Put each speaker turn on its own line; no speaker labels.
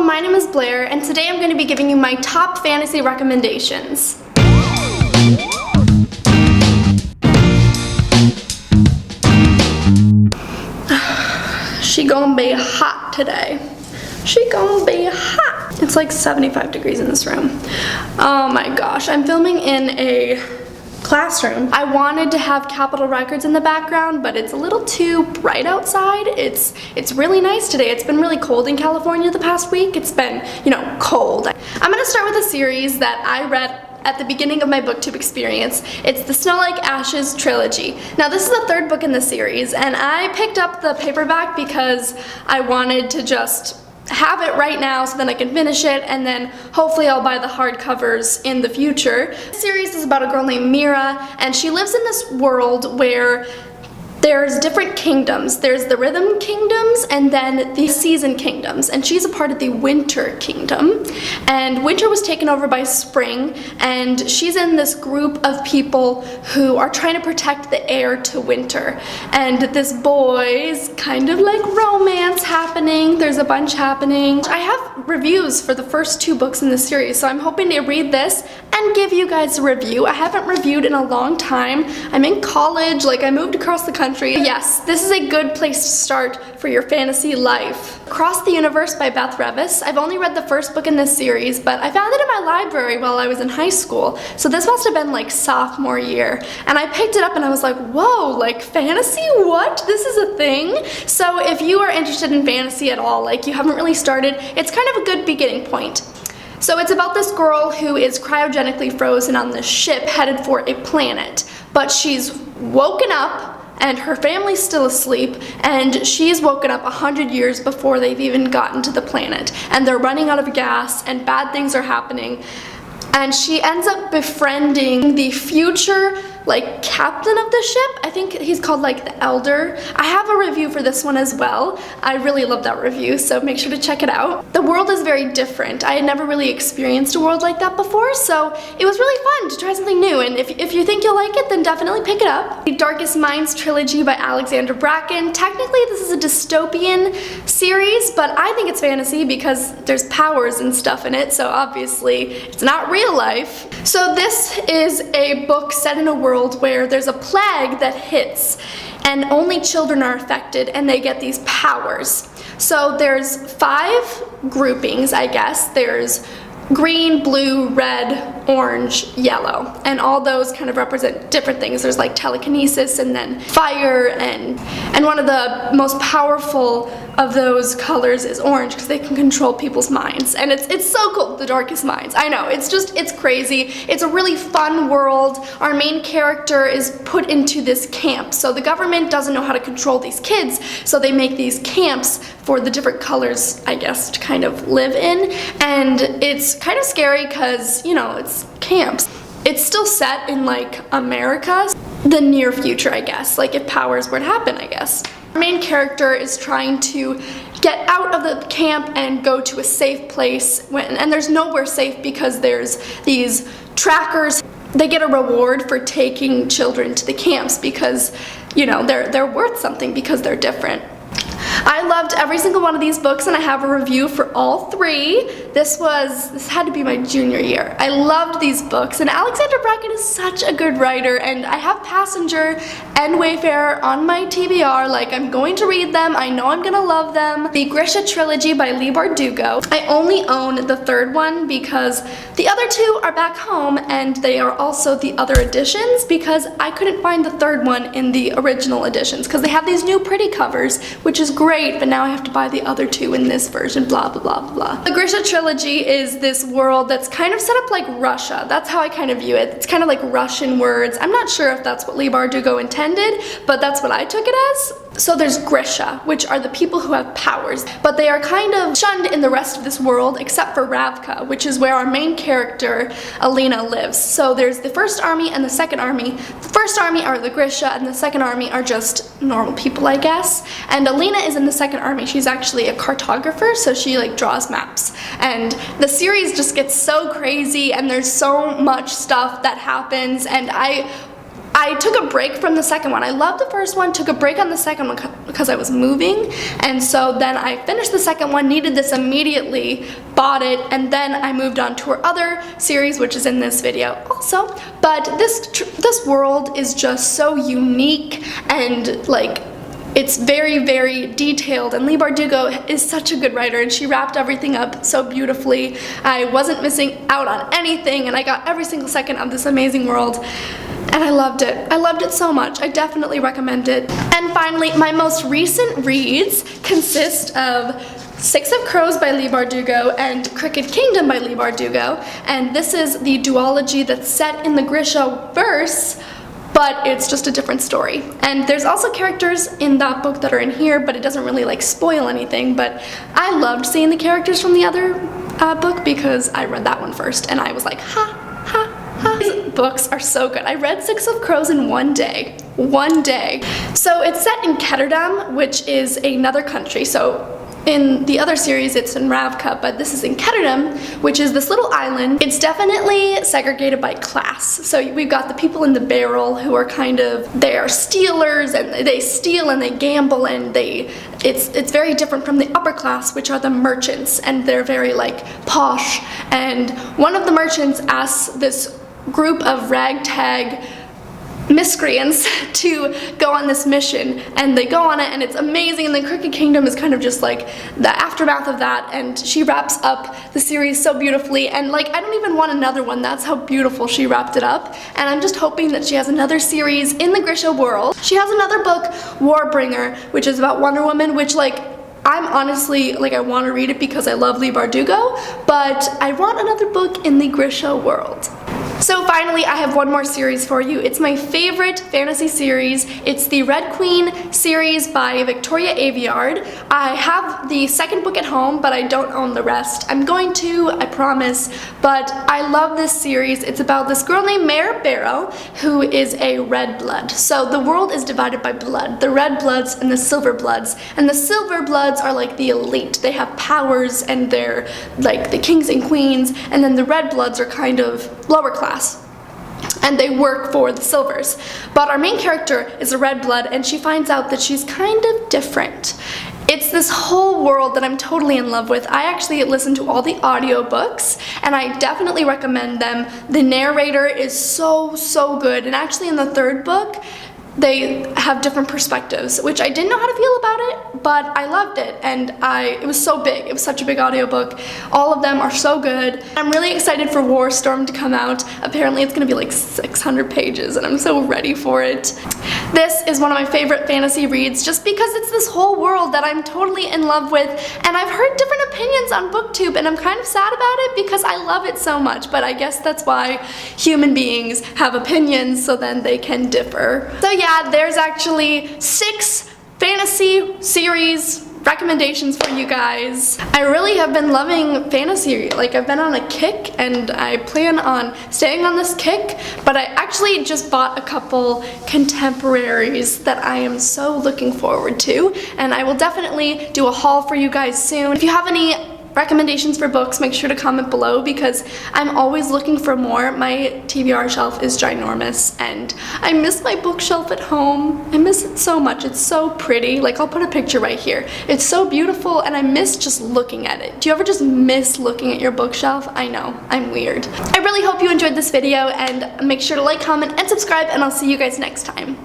my name is Blair, and today I'm going to be giving you my top fantasy recommendations. She gonna be hot today. She gonna be hot. It's like 75 degrees in this room. Oh my gosh, I'm filming in a classroom. I wanted to have Capitol Records in the background, but it's a little too bright outside. It's really nice today. It's been really cold in California the past week. It's been, cold. I'm gonna start with a series that I read at the beginning of my booktube experience. It's the Snow Like Ashes trilogy. Now this is the third book in the series, and I picked up the paperback because I wanted to just have it right now so then I can finish it, and then hopefully I'll buy the hardcovers in the future. The series is about a girl named Mira, and she lives in this world where there's different kingdoms. There's the rhythm kingdoms and then the season kingdoms, and she's a part of the winter kingdom. And winter was taken over by spring, and she's in this group of people who are trying to protect the heir to winter. And this boy's kind of like romance happening. There's a bunch happening. I have reviews for the first two books in the series, so I'm hoping to read this and give you guys a review. I haven't reviewed in a long time. I'm in college, I moved across the country. Yes, this is a good place to start for your fantasy life. Across the Universe by Beth Revis. I've only read the first book in this series, but I found it in my library while I was in high school, so this must have been like sophomore year. And I picked it up and I was like, whoa, fantasy? What? This is a thing? So if you are interested in fantasy at all, you haven't really started, it's kind of a good beginning point. So it's about this girl who is cryogenically frozen on this ship headed for a planet, but she's woken up and her family's still asleep, and she's woken up 100 years before they've even gotten to the planet, and they're running out of gas and bad things are happening. And she ends up befriending the future captain of the ship. I think he's called the Elder. I have a review for this one as well. I really love that review, so make sure to check it out. The world is very different. I had never really experienced a world like that before, so it was really fun to try something new, and if you think you'll like it, then definitely pick it up. The Darkest Minds trilogy by Alexandra Bracken. Technically this is a dystopian series, but I think it's fantasy because there's powers and stuff in it, so obviously it's not real life. So this is a book set in a world where there's a plague that hits and only children are affected and they get these powers. So there's 5 groupings, I guess. There's green, blue, red, orange, yellow, and all those kind of represent different things. There's telekinesis and then fire, and one of the most powerful of those colors is orange because they can control people's minds, and it's so cool. The Darkest Minds. I know, it's crazy. It's a really fun world. Our main character is put into this camp, so the government doesn't know how to control these kids, so they make these camps for the different colors, I guess, to kind of live in, and it's kind of scary because, it's camps. It's still set in America, the near future, I guess, if powers were to happen, I guess. Our main character is trying to get out of the camp and go to a safe place, and there's nowhere safe because there's these trackers. They get a reward for taking children to the camps because, they're worth something because they're different. I loved every single one of these books, and I have a review for all 3. This had to be my junior year. I loved these books, and Alexandra Bracken is such a good writer, and I have Passenger and Wayfarer on my TBR. I'm going to read them. I know I'm gonna love them. The Grisha Trilogy by Leigh Bardugo. I only own the 3rd one because the other 2 are back home, and they are also the other editions because I couldn't find the 3rd one in the original editions because they have these new pretty covers, which is great, but now I have to buy the other 2 in this version, blah, blah, blah, blah. The Grisha Trilogy is this world that's kind of set up like Russia. That's how I kind of view it. It's kind of like Russian words. I'm not sure if that's what Leigh Bardugo intended, but that's what I took it as. So there's Grisha, which are the people who have powers, but they are kind of shunned in the rest of this world except for Ravka, which is where our main character, Alina, lives. So there's the first army and the second army. The first army are the Grisha, and the second army are just normal people, I guess. And Alina is in the second army. She's actually a cartographer, so she draws maps. And the series just gets so crazy, and there's so much stuff that happens, and I I took a break from the second one. I loved the first one, took a break on the second one because I was moving, and so then I finished the second one, needed this immediately, bought it, and then I moved on to our other series, which is in this video also. But this world is just so unique, and like, it's very, very detailed, and Leigh Bardugo is such a good writer, and she wrapped everything up so beautifully. I wasn't missing out on anything, and I got every single second of this amazing world, and I loved it. I loved it so much. I definitely recommend it. And finally, my most recent reads consist of 6 of Crows by Leigh Bardugo and Crooked Kingdom by Leigh Bardugo, and this is the duology that's set in the Grisha verse, but it's just a different story. And there's also characters in that book that are in here, but it doesn't really like spoil anything. But I loved seeing the characters from the other book because I read that one first, and I was like, ha, ha, ha. These books are so good. I read 6 of Crows in one day. One day. So it's set in Ketterdam, which is another country. So in the other series, it's in Ravka, but this is in Ketterdam, which is this little island. It's definitely segregated by class. So we've got the people in the barrel who are they are stealers, and they steal and they gamble, and it's very different from the upper class, which are the merchants, and they're very like posh. And one of the merchants asks this group of ragtag miscreants to go on this mission, and they go on it, and it's amazing. And the Crooked Kingdom is kind of just like the aftermath of that, and she wraps up the series so beautifully, and like I don't even want another one. That's how beautiful she wrapped it up, and I'm just hoping that she has another series in the Grisha world. She has another book, Warbringer, which is about Wonder Woman, which like I'm honestly, like, I want to read it because I love Leigh Bardugo, but I want another book in the Grisha world. So finally, I have one more series for you. It's my favorite fantasy series. It's the Red Queen series by Victoria Aveyard. I have the second book at home, but I don't own the rest. I'm going to, I promise, but I love this series. It's about this girl named Mare Barrow, who is a red blood. So the world is divided by blood, the red bloods and the silver bloods. And the silver bloods are like the elite. They have powers, and they're like the kings and queens, and then the red bloods are kind of lower class, and they work for the silvers. But our main character is a red blood, and she finds out that she's kind of different. It's this whole world that I'm totally in love with. I actually listened to all the audiobooks, and I definitely recommend them. The narrator is so good, and actually in the third book, they have different perspectives, which I didn't know how to feel about it, but I loved it, and it was so big. It was such a big audiobook. All of them are so good. I'm really excited for Warstorm to come out. Apparently it's gonna be like 600 pages, and I'm so ready for it. This is one of my favorite fantasy reads just because it's this whole world that I'm totally in love with, and I've heard different opinions on BookTube, and I'm kind of sad about it because I love it so much, but I guess that's why human beings have opinions, so then they can differ. So yeah, there's actually 6 fantasy series recommendations for you guys. I really have been loving fantasy. Like, I've been on a kick, and I plan on staying on this kick, but I actually just bought a couple contemporaries that I am so looking forward to, and I will definitely do a haul for you guys soon. If you have any recommendations for books, make sure to comment below because I'm always looking for more. My TBR shelf is ginormous, and I miss my bookshelf at home. I miss it so much. It's so pretty. Like, I'll put a picture right here. It's so beautiful, and I miss just looking at it. Do you ever just miss looking at your bookshelf? I know, I'm weird. I really hope you enjoyed this video, and make sure to like, comment, and subscribe, and I'll see you guys next time.